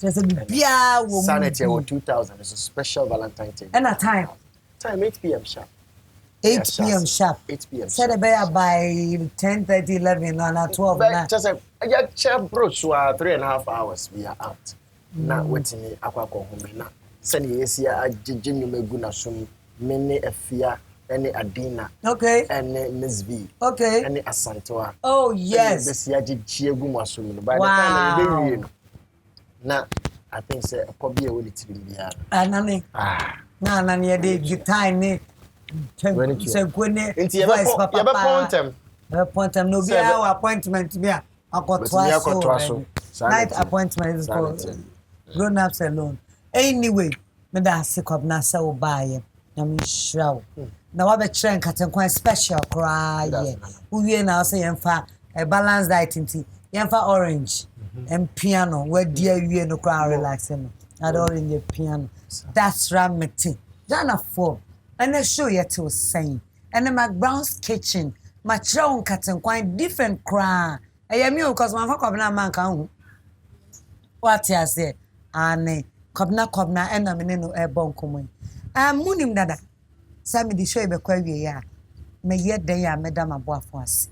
Just a beer. Sanity or 2,000. It's a special Valentine Day. And a time. Time 8 p.m. sharp. 8 p.m. sharp. 8 p.m. Said about by 10:30, 11, and 12. Just a sharp brooch. 3.5 hours. We are out. Now waiting. Aqua home now. Send yesia a Jimmy Meguna sum. Many Efia. Any Adina. Okay. Any Miss V. Okay. Any Asantoa. Oh yes. This year Chiegu Masum. By the time you now, I think say probably a will it be Anani. Na ye de time say gwene voice papa point them no be our appointment be akotwa night appointment is called grown ups alone anyway me da se Kwabena say wo baaye na me hrawo na wa be kire nkatenkwan special cry ye uwie na say yemfa a balanced diet nti yemfa orange and piano where dear you no cry relaxing I don't in the piano that's rameti Dana 4 and I show you to saying and the McBrown's kitchen my children cutting quite different cry I am you because my Kwabena man can what you say and Kwabena and I'm in no airborne common munim dada Sammy the show be kwa wie ya me yet day ya madam aboafo ase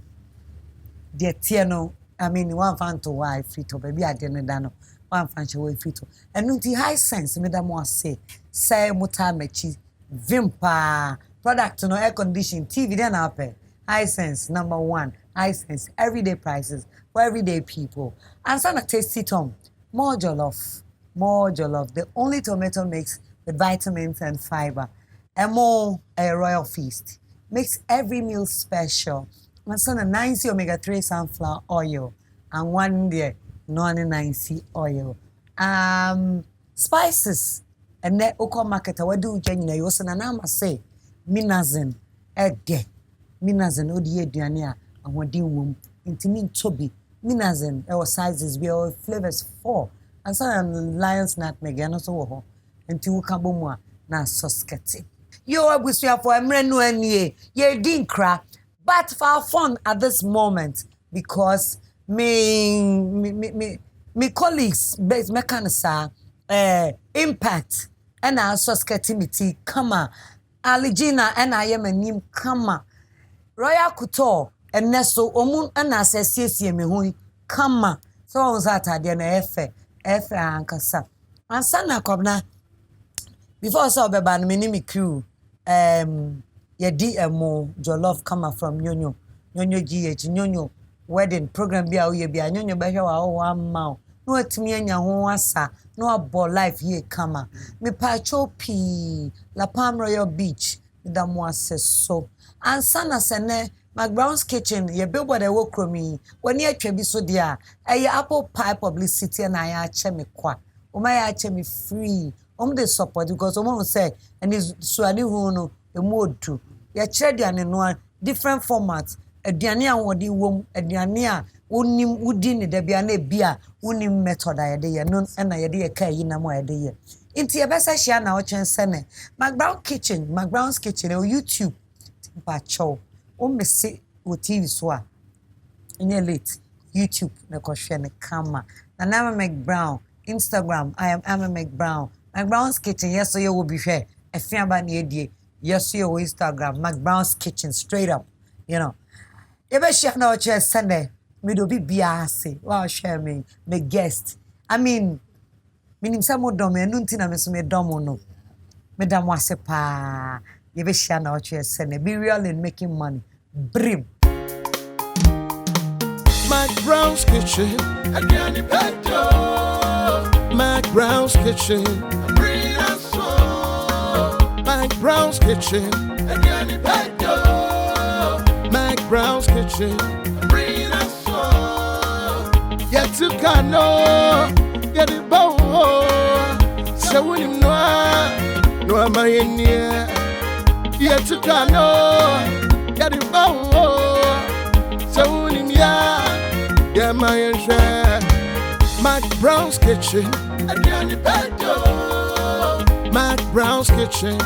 de tieno I mean one fan to wife free to baby adene da no one fan she free to and no high sense madam was say muta mechi vimpa product no air condition TV then up high sense number 1 high sense everyday prices for everyday people and some tasty tom more jollof the only tomato mix with vitamins and fiber and more a royal feast makes every meal special and some 90 omega-3 sunflower oil and one there non-90 oil spices and that oko market what do you you also na ma say minazin ege minazin odi aduane a ahodi wom intimi tobi minazin our sizes we all flavors 4 and some lions nutmeg and also ho enti wo ka bomu a na soskete yo abusia for emre no anie ye dinkra but for fun at this moment because me colleagues base mechanism impact and also skatimity kama aligina and I am a name kama royal couture and neso omun and assessie me hui kama so on Saturday na efe ankasa and sana Kwabena before so beba no me crew ye DMO jollof kama from nyonyo GH nyonyo wedding program bia oye bia nyonyo behwe wa o amma no atimi anya ho asa no abo life here kama me pacho pi La Palm Royal Beach da mo aseso ansana sene McBrown's kitchen ye billboard e wo kromi wani atwa bi so dia eye apple pie publicity na ya ache me kwa o ma ya ache me free the support because omo say and is suani hu no emodu ya kire dia ne no different formats aduane a wodi wom aduane a wonim wudi ne da bia na bia wonim method a yede ye no na yede ye kai na mo yede ye inti ye besa hia na o chen sene McBrown's kitchen o YouTube pa chow o mesi o TV so a nye late YouTube na kohwe ne kama na na McBrown Instagram I am McBrown McBrown's Kitchen yes so you will be fair efiaba na edie yes so your Instagram McBrown's Kitchen straight up you know ebe share na oche Sunday me do be biase wow share me guest I mean minim sa mo dom enu ntina me so me dom no me dam wase pa ebe share na oche Sunday be real in making money brim McBrown's Kitchen, again the pedo. McBrown's Kitchen, bring us so. McBrown's Kitchen, again the pedo. McBrown's Kitchen, bring us so. Yet to cano, get it bow. So when you know, no am I in here. Yet to cano, get it bow. So when you yeah, my share. McBrown's Kitchen, again the pedo. McBrown's Kitchen.